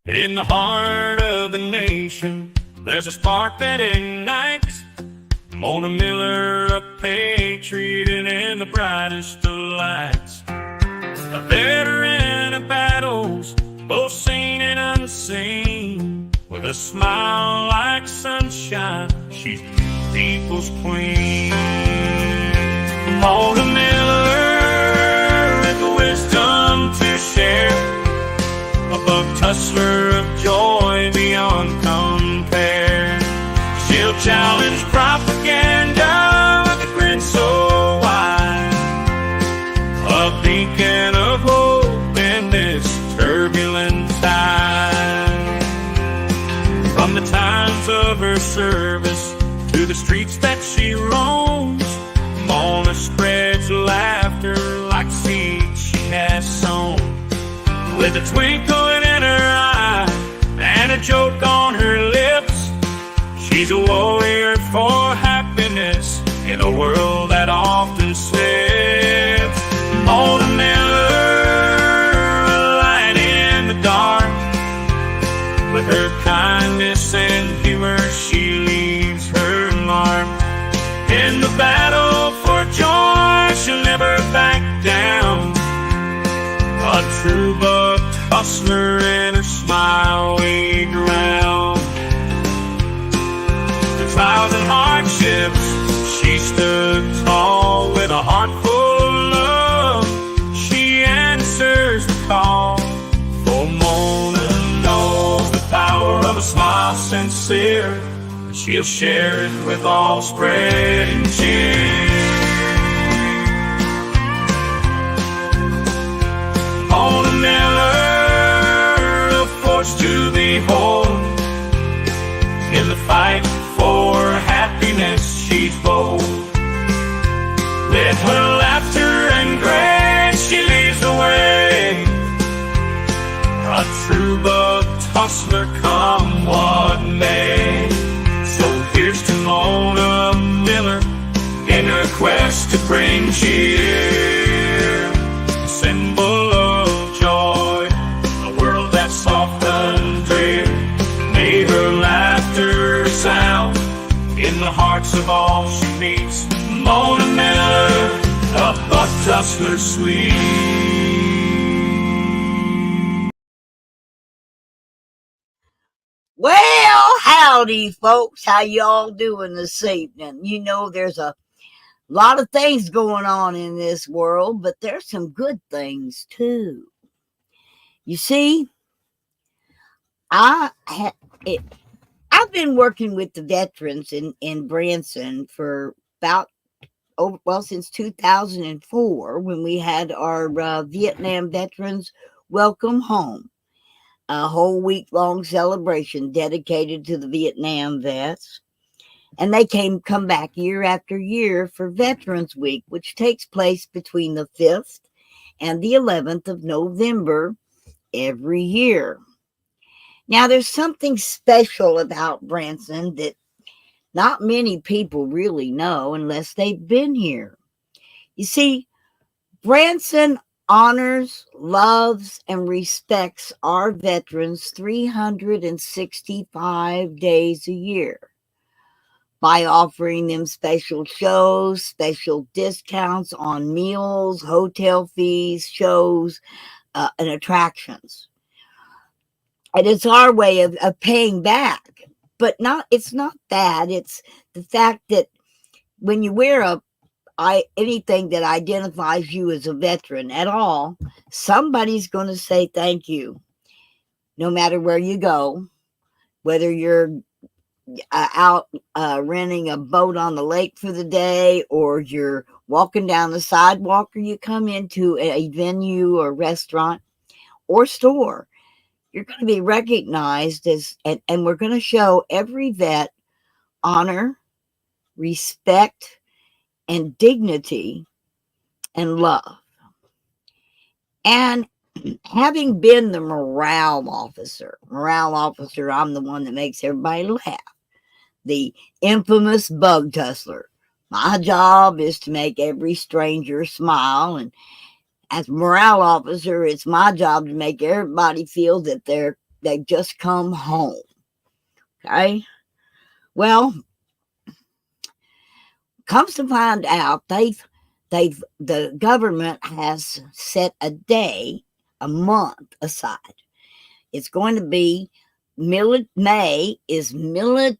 In the heart of the nation, there's a spark that ignites. Mona Miller, a patriot in the brightest of lights. A veteran of battles, both seen and unseen. With a smile like sunshine, she's people's queen. Mona Miller, with the wisdom to share. A buck tussler of joy beyond compare. She'll challenge propaganda with a grin so wide. A beacon of hope in this turbulent time. From the times of her service to the streets that she roams, Mona spreads laughter like seeds she has sown. With a twinkle in her eye and a joke on her lips, she's a warrior for happiness in a world that often slips. Mona Miller, a light in the dark. With her kindness and humor, she leaves her mark. In the battle for joy, she'll never back down. A true buck hustler and her smile weighed around. The trials and hardships, she stood tall with a heart full of love. She answers the call, for Mona knows the power of a smile sincere. She'll share it with all spreading cheer. Mona Miller, a force to behold. In the fight for happiness, she's bold. With her laughter and grace, she leads the way. A true buck hustler, come what may. So here's to Mona Miller in her quest to bring cheer. A symbol of joy, a world that's soft and drear. May her laughter sound in the hearts of all she meets. Mona Miller, a buck hustler sweet. Well, howdy, folks. How y'all doing this evening? You know, there's a lot of things going on in this world, but there's some good things too. You see, I've been working with the veterans in Branson for about since 2004, when we had our Vietnam Veterans Welcome Home, a whole week-long celebration dedicated to the Vietnam vets. And they come back year after year for Veterans Week, which takes place between the 5th and the 11th of November every year. Now, there's something special about Branson that not many people really know unless they've been here. You see, Branson honors, loves, and respects our veterans 365 days a year by offering them special shows, special discounts on meals, hotel fees, shows, and attractions. And it's our way of paying back. But it's not that. It's the fact that when you wear anything that identifies you as a veteran at all, somebody's going to say thank you. No matter where you go, whether you're out renting a boat on the lake for the day, or you're walking down the sidewalk, or you come into a venue or restaurant or store, you're going to be recognized as, and we're going to show every vet honor, respect, and dignity and love. And having been the morale officer, I'm the one that makes everybody laugh. The infamous bug tussler. My job is to make every stranger smile, and as morale officer, it's my job to make everybody feel that they're they've just come home. Okay. Well, comes to find out, the government has set a day, a month aside. It's going to be May is National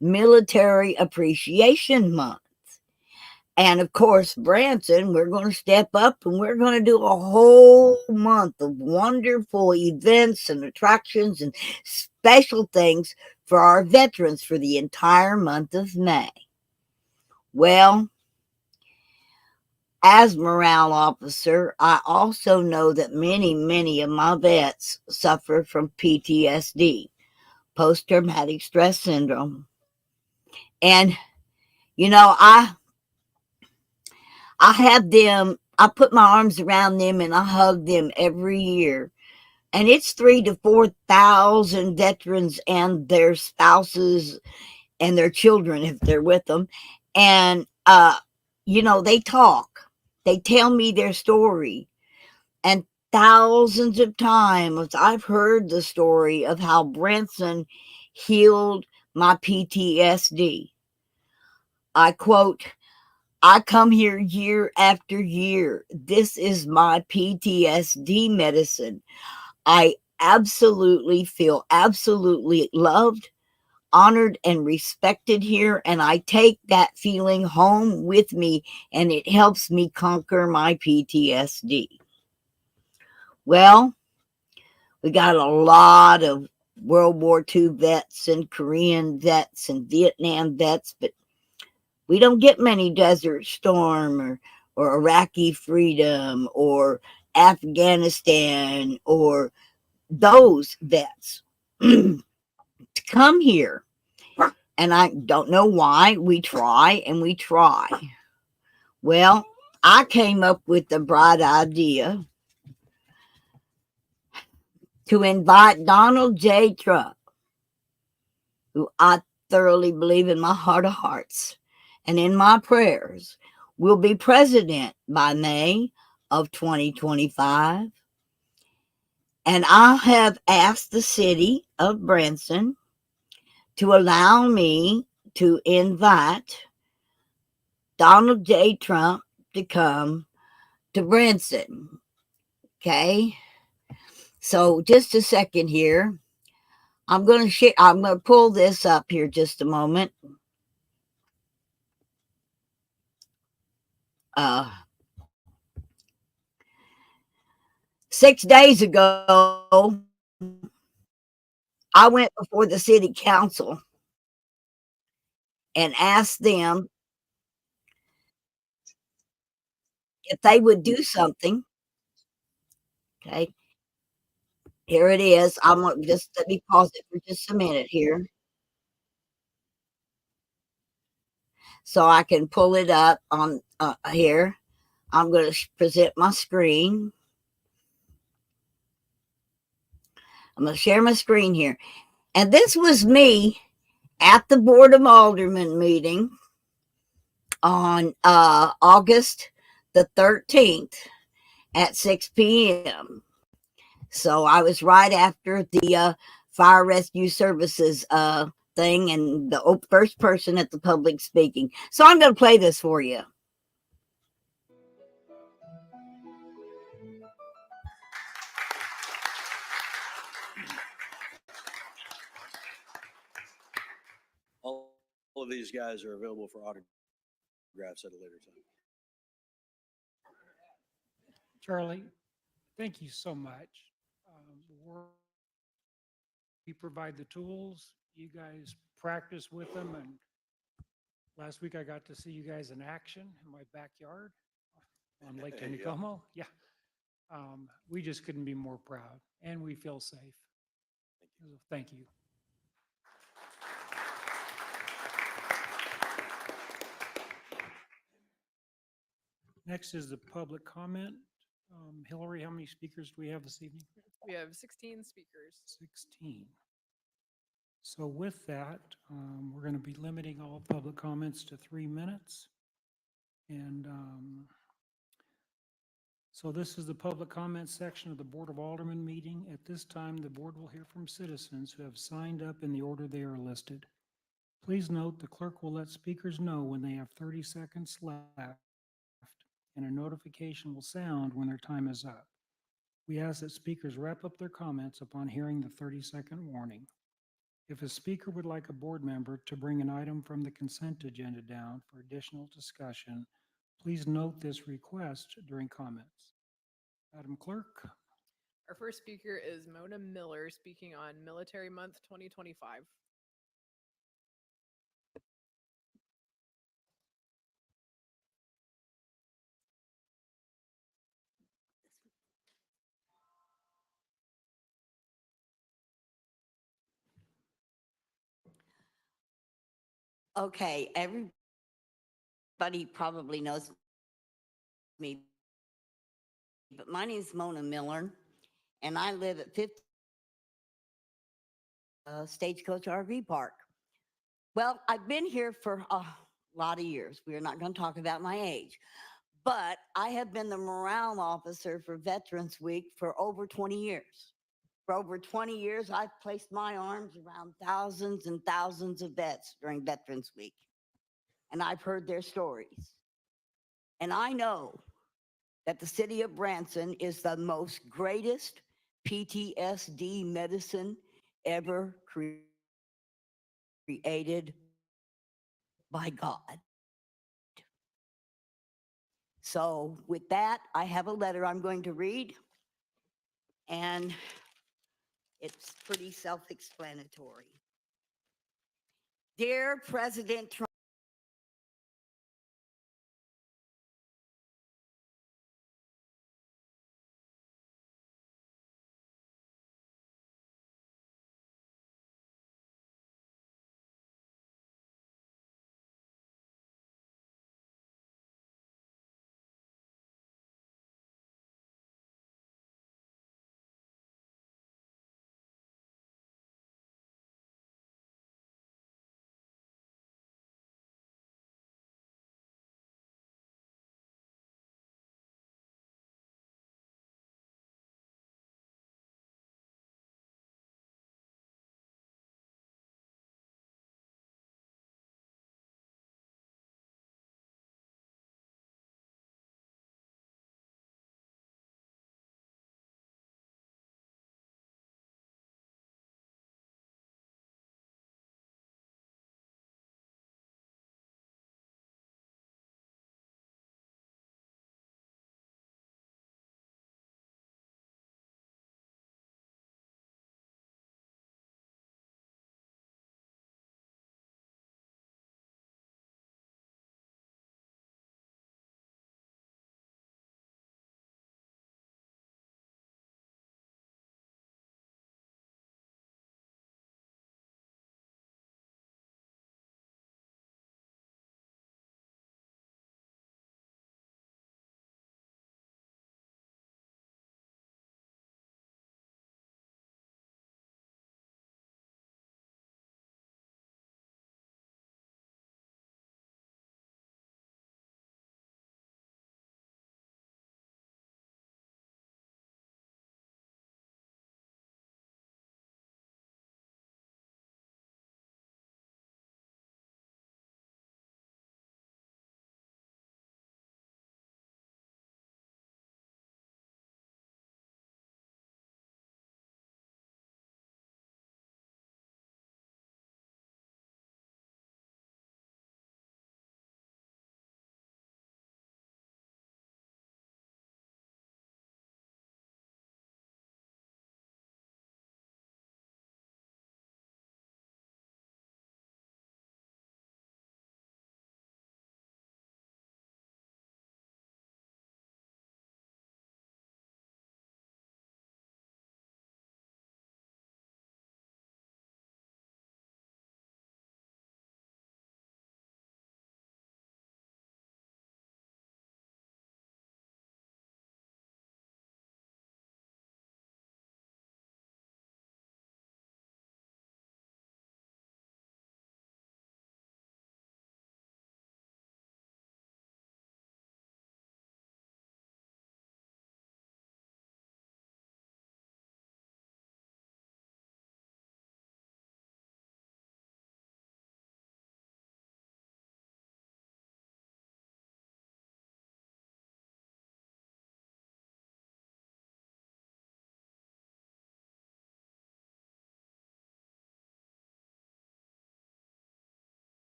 Military Appreciation Month. And of course, Branson, we're going to step up and we're going to do a whole month of wonderful events and attractions and special things for our veterans for the entire month of May. Well, as morale officer, I also know that many of my vets suffer from PTSD, post-traumatic stress syndrome. And, you know, I have them, I put my arms around them and I hug them every year. And it's 3,000 to 4,000 veterans and their spouses and their children if they're with them. And, you know, they talk. They tell me their story. And thousands of times I've heard the story of how Branson healed my PTSD. I quote, I come here year after year. This is my PTSD medicine. I absolutely feel absolutely loved, honored, and respected here. And I take that feeling home with me, and it helps me conquer my PTSD. Well, we got a lot of World War II vets and Korean vets and Vietnam vets, but we don't get many Desert Storm or Iraqi Freedom or Afghanistan or those vets to come here. And I don't know why. We try and we try. Well, I came up with the bright idea to invite Donald J. Trump, who I thoroughly believe in my heart of hearts and in my prayers will be president by May of 2025. And I have asked the city of Branson to allow me to invite Donald J. Trump to come to Branson. Okay. So just a second here. I'm going to pull this up here just a moment. 6 days ago, I went before the city council and asked them if they would do something. Okay. Here it is. I want just let me pause it for just a minute here so I can pull it up on here. I'm going to present my screen. I'm going to share my screen here. And this was me at the Board of Aldermen meeting on August the 13th at 6 p.m. So I was right after the Fire Rescue Services thing and the first person at the public speaking. So I'm going to play this for you. All of these guys are available for autographs at a later time. Charlie, thank you so much. We provide the tools, you guys practice with them, and last week I got to see you guys in action in my backyard on Lake Yeah. Taneycomo. Yeah. We just couldn't be more proud, and we feel safe. Thank you. Next is the public comment. Hillary, how many speakers do we have this evening? We have 16 speakers. 16. So with that, we're going to be limiting all public comments to 3 minutes. And So this is the public comment section of the Board of Aldermen meeting. At this time, the board will hear from citizens who have signed up in the order they are listed. Please note the clerk will let speakers know when they have 30 seconds left, and a notification will sound when their time is up. We ask that speakers wrap up their comments upon hearing the 30-second warning. If a speaker would like a board member to bring an item from the consent agenda down for additional discussion, please note this request during comments. Madam Clerk? Our first speaker is Mona Miller, speaking on Military Month 2025. Okay, everybody probably knows me, but my name is Mona Miller, and I live at 50 Stagecoach RV Park. Well, I've been here for a lot of years. We are not going to talk about my age, but I have been the morale officer for Veterans Week for over 20 years. For over 20 years, I've placed my arms around thousands and thousands of vets during Veterans Week, and I've heard their stories. And I know that the city of Branson is the most greatest PTSD medicine ever created by God. So with that, I have a letter I'm going to read, and it's pretty self-explanatory. Dear President Trump,